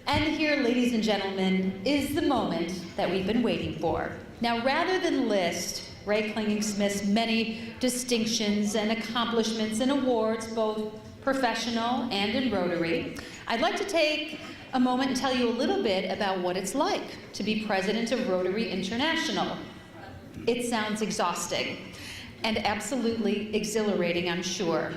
And here, ladies and gentlemen, is the moment that we've been waiting for. Now, rather than list Ray Klinginsmith's many distinctions and accomplishments and awards, both professional and in Rotary, I'd like to take a moment and tell you a little bit about what it's like to be president of Rotary International. It sounds exhausting and absolutely exhilarating, I'm sure.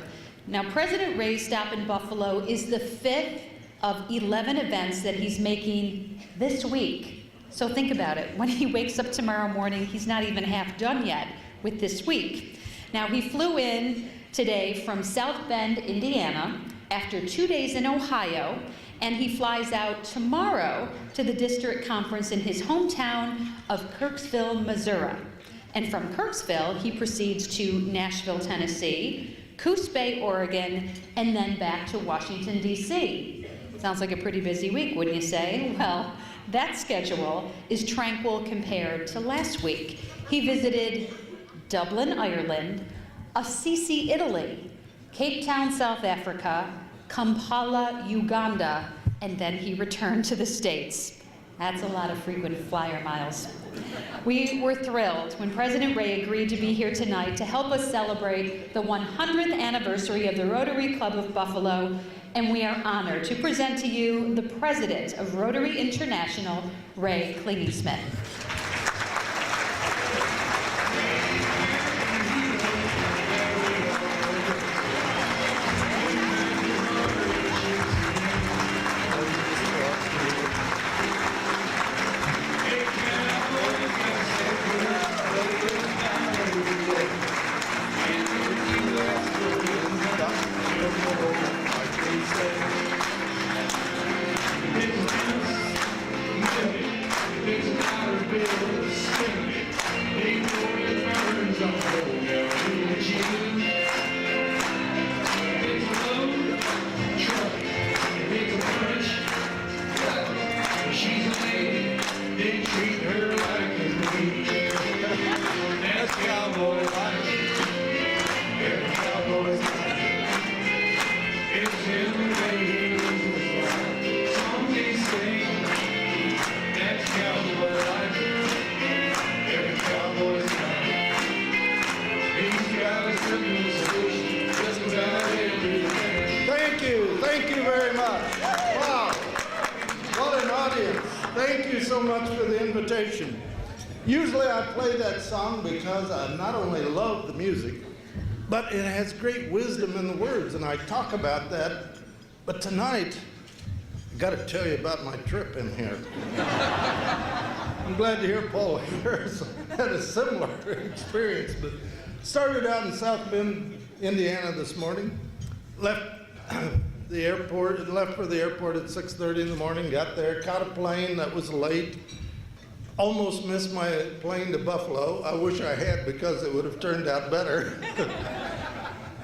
Now, President Ray's stop in Buffalo is the 5th of 11 events that he's making this week. So think about it. When he wakes up tomorrow morning, he's not even half done yet with this week. Now, he flew in today from South Bend, Indiana, after 2 days in Ohio, and he flies out tomorrow to the district conference in his hometown of Kirksville, Missouri. And from Kirksville, he proceeds to Nashville, Tennessee, Coos Bay, Oregon, and then back to Washington, D.C. Sounds like a pretty busy week, wouldn't you say? Well, that schedule is tranquil compared to last week. He visited Dublin, Ireland, Assisi, Italy, Cape Town, South Africa, Kampala, Uganda, and then he returned to the States. That's a lot of frequent flyer miles. We were thrilled when President Ray agreed to be here tonight to help us celebrate the 100th anniversary of the Rotary Club of Buffalo, and we are honored to present to you the President of Rotary International, Ray Klinginsmith. Thank you very much. Wow, what an audience. Thank you so much for the invitation. Usually I play that song because I not only love the music, but it has great wisdom in the words, and I talk about that. But tonight, I got to tell you about my trip in here. I'm glad to hear Paul Harris had a similar experience, but started out in South Bend, Indiana this morning, left for the airport at 6:30 in the morning, got there, caught a plane that was late, almost missed my plane to Buffalo. I wish I had, because it would have turned out better.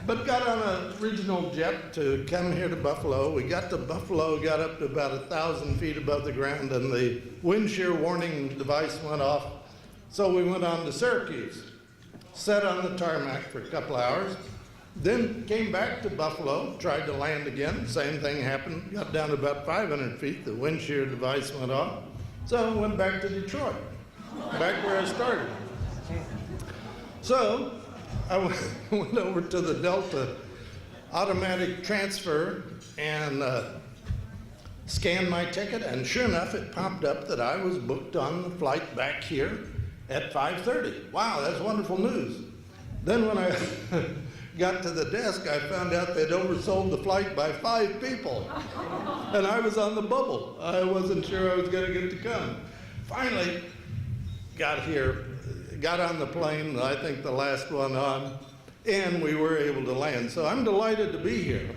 But got on a regional jet to come here to Buffalo. We got to Buffalo, got up to about 1,000 feet above the ground, and the wind shear warning device went off. So we went on to Syracuse, sat on the tarmac for a couple hours, then came back to Buffalo, tried to land again. Same thing happened, got down to about 500 feet, the wind shear device went off. So I went back to Detroit, back where I started. So I went over to the Delta automatic transfer and scanned my ticket, and sure enough, it popped up that I was booked on the flight back here at 5:30. Wow, that's wonderful news. Then when I got to the desk, I found out they'd oversold the flight by 5 people, and I was on the bubble. I wasn't sure I was going to get to come. Finally, got here, got on the plane, I think the last one on, and we were able to land. So I'm delighted to be here.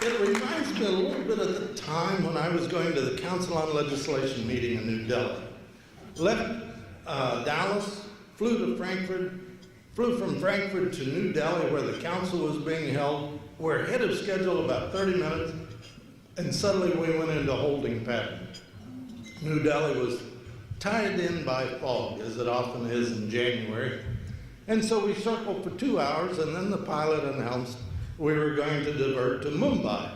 It reminds me a little bit of the time when I was going to the Council on Legislation meeting in New Delhi. Left Dallas, flew from Frankfurt to New Delhi where the council was being held. We're ahead of schedule about 30 minutes, and suddenly we went into holding pattern. New Delhi was tied in by fog, as it often is in January, And so we circled for 2 hours, and then the pilot announced we were going to divert to Mumbai.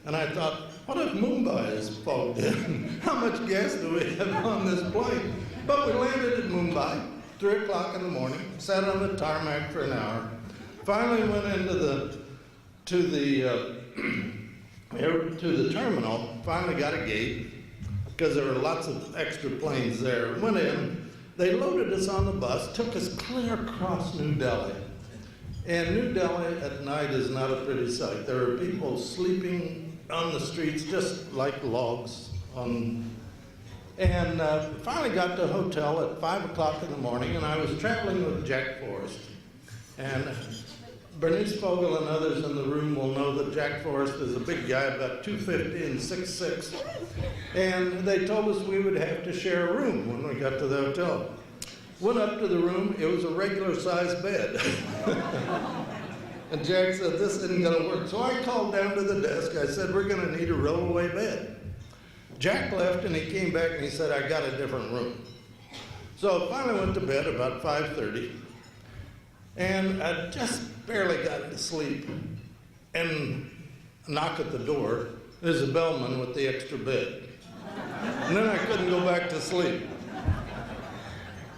And I thought, what if Mumbai is fogged in? How much gas do we have on this plane? But we landed at Mumbai, 3 o'clock in the morning, sat on the tarmac for an hour, finally went into to the terminal, finally got a gate, because there were lots of extra planes there. Went in, they loaded us on the bus, took us clear across New Delhi. And New Delhi at night is not a pretty sight. There are people sleeping on the streets just like logs. Finally got to a hotel at 5 o'clock in the morning, and I was traveling with Jack Forrest. And Bernice Fogel and others in the room will know that Jack Forrest is a big guy, about 250 and 6'6". And they told us we would have to share a room when we got to the hotel. Went up to the room, it was a regular sized bed. And Jack said, this isn't gonna work. So I called down to the desk, I said, we're gonna need a rollaway bed. Jack left and he came back and he said, I got a different room. So I finally went to bed about 5:30. And I just barely got to sleep, and a knock at the door. There's a bellman with the extra bed. And then I couldn't go back to sleep.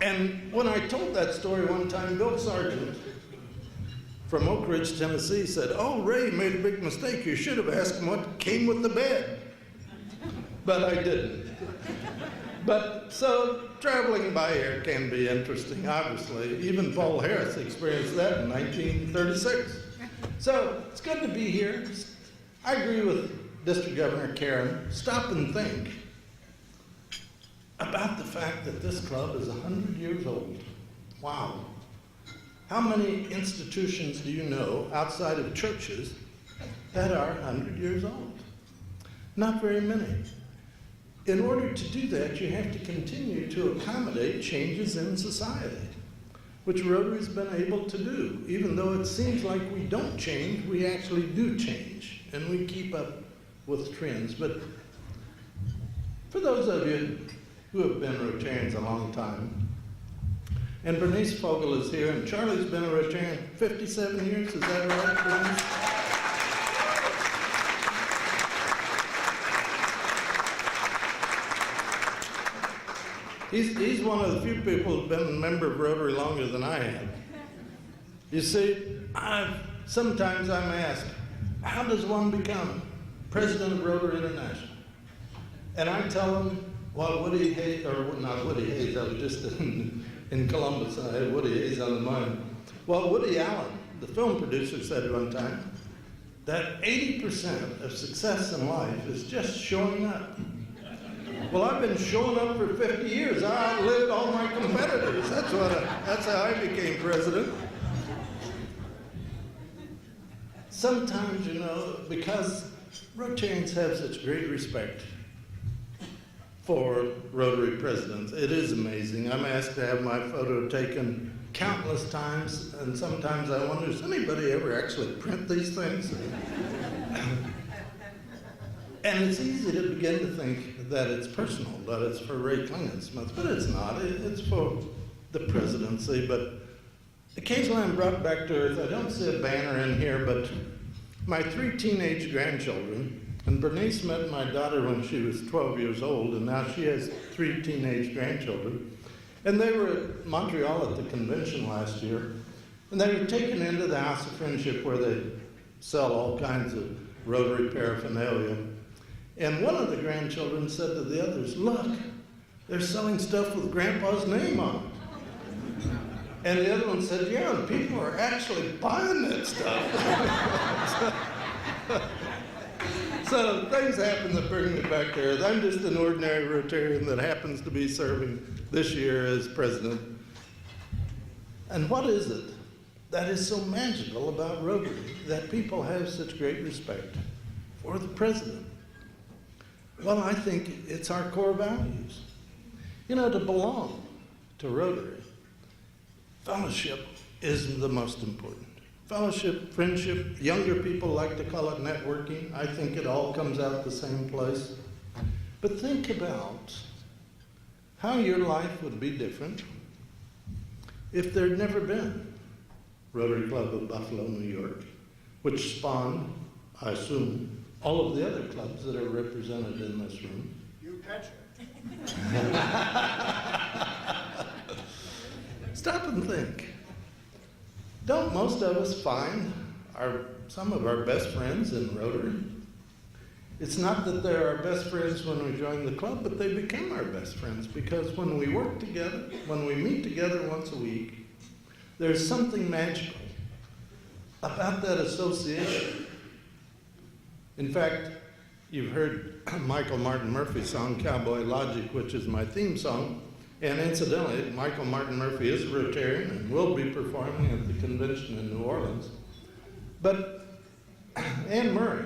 And when I told that story one time, Bill Sargent from Oak Ridge, Tennessee said, oh, Ray made a big mistake. You should have asked him what came with the bed. But I didn't. But so traveling by air can be interesting, obviously. Even Paul Harris experienced that in 1936. So it's good to be here. I agree with District Governor Karen. Stop and think about the fact that this club is 100 years old. Wow. How many institutions do you know outside of churches that are 100 years old? Not very many. In order to do that, you have to continue to accommodate changes in society, which Rotary's been able to do. Even though it seems like we don't change, we actually do change, and we keep up with trends. But for those of you who have been Rotarians a long time, and Bernice Fogel is here, and Charlie's been a Rotarian 57 years, is that right, Bernice? He's one of the few people who've been a member of Rotary longer than I have. You see, sometimes I'm asked, how does one become president of Rotary International? And I tell them, well, Woody Hayes, or not Woody Hayes, I was just in Columbus, and I had Woody Hayes on the mind. Well, Woody Allen, the film producer, said one time that 80% of success in life is just showing up. Well, I've been showing up for 50 years. I outlived all my competitors. That's how I became president. Sometimes, you know, because Rotarians have such great respect for Rotary presidents, it is amazing. I'm asked to have my photo taken countless times, and sometimes I wonder, does anybody ever actually print these things? And it's easy to begin to think that it's personal, that it's for Ray Klinginsmith, but it's not. It's for the presidency. But occasionally I'm brought back to earth. I don't see a banner in here, but my 3 teenage grandchildren, and Bernice met my daughter when she was 12 years old, and now she has 3 teenage grandchildren. And they were at Montreal at the convention last year, and they were taken into the House of Friendship where they sell all kinds of Rotary paraphernalia. And one of the grandchildren said to the others, look, they're selling stuff with Grandpa's name on it. And the other one said, yeah, and people are actually buying that stuff. So things happen that bring me back to earth. I'm just an ordinary Rotarian that happens to be serving this year as president. And what is it that is so magical about Rotary, that people have such great respect for the president? Well, I think it's our core values. You know, to belong to Rotary, fellowship is the most important. Fellowship, friendship, younger people like to call it networking. I think it all comes out the same place. But think about how your life would be different if there'd never been Rotary Club of Buffalo, New York, which spawned, I assume, all of the other clubs that are represented in this room. You betcha. Stop and think. Don't most of us find some of our best friends in Rotary? It's not that they're our best friends when we join the club, but they become our best friends because when we work together, when we meet together once a week, there's something magical about that association. In fact, you've heard Michael Martin Murphy's song, Cowboy Logic, which is my theme song. And incidentally, Michael Martin Murphy is a Rotarian and will be performing at the convention in New Orleans. But Anne Murray,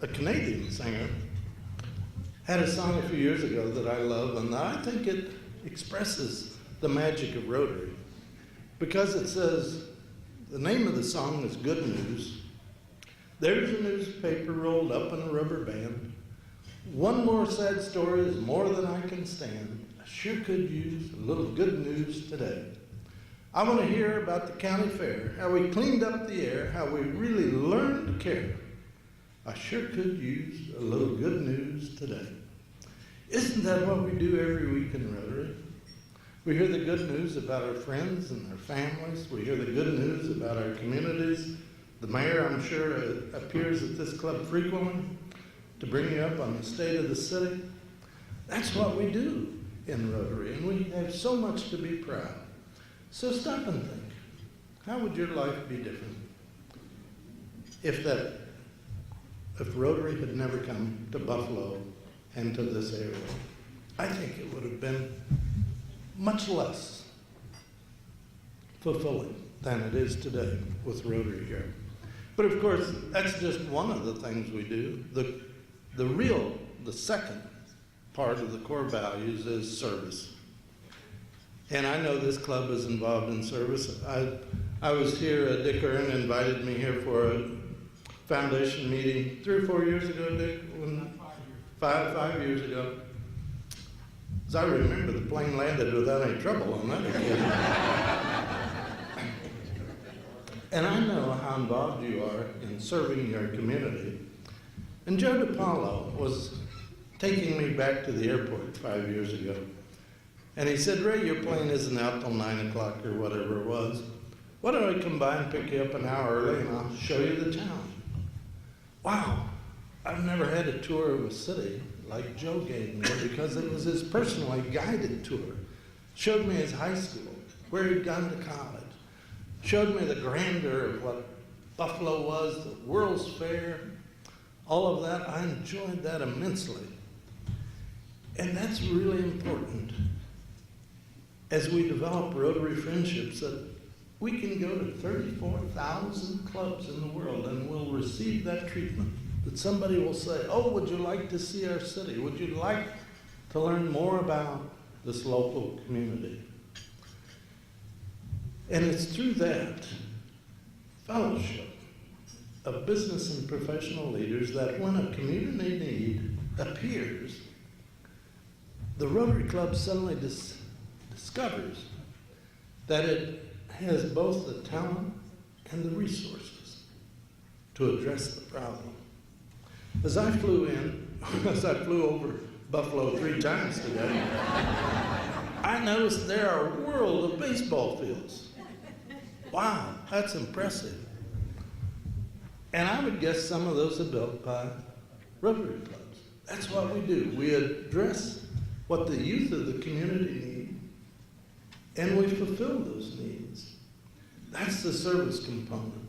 a Canadian singer, had a song a few years ago that I love, and I think it expresses the magic of Rotary. Because it says, the name of the song is Good News. There's a newspaper rolled up in a rubber band. One more sad story is more than I can stand. I sure could use a little good news today. I want to hear about the county fair, how we cleaned up the air, how we really learned to care. I sure could use a little good news today. Isn't that what we do every week in Rotary? We hear the good news about our friends and our families. We hear the good news about our communities. The mayor, I'm sure, appears at this club frequently to bring you up on the state of the city. That's what we do in Rotary, and we have so much to be proud. So stop and think, how would your life be different if Rotary had never come to Buffalo and to this area? I think it would have been much less fulfilling than it is today with Rotary here. But of course, that's just one of the things we do. The second part of the core values is service. And I know this club is involved in service. I was here, Dick Earn invited me here for a foundation meeting 3 or 4 years ago, Dick? Five years ago. As I remember, the plane landed without any trouble on that occasion. And I know how involved you are in serving your community. And Joe DiPaolo was taking me back to the airport 5 years ago. And he said, Ray, your plane isn't out till 9 o'clock or whatever it was. Why don't I come by and pick you up an hour early and I'll show you the town? Wow, I've never had a tour of a city like Joe gave me because it was his personally guided tour. Showed me his high school, where he'd gone to college. Showed me the grandeur of what Buffalo was, the World's Fair, all of that. I enjoyed that immensely. And that's really important as we develop Rotary friendships, that we can go to 34,000 clubs in the world and we'll receive that treatment. That somebody will say, oh, would you like to see our city? Would you like to learn more about this local community? And it's through that fellowship of business and professional leaders that when a community need appears, the Rotary Club suddenly discovers that it has both the talent and the resources to address the problem. As I flew over Buffalo 3 times today, I noticed there are a world of baseball fields. Wow, that's impressive. And I would guess some of those are built by Rotary clubs. That's what we do. We address what the youth of the community need, and we fulfill those needs. That's the service component.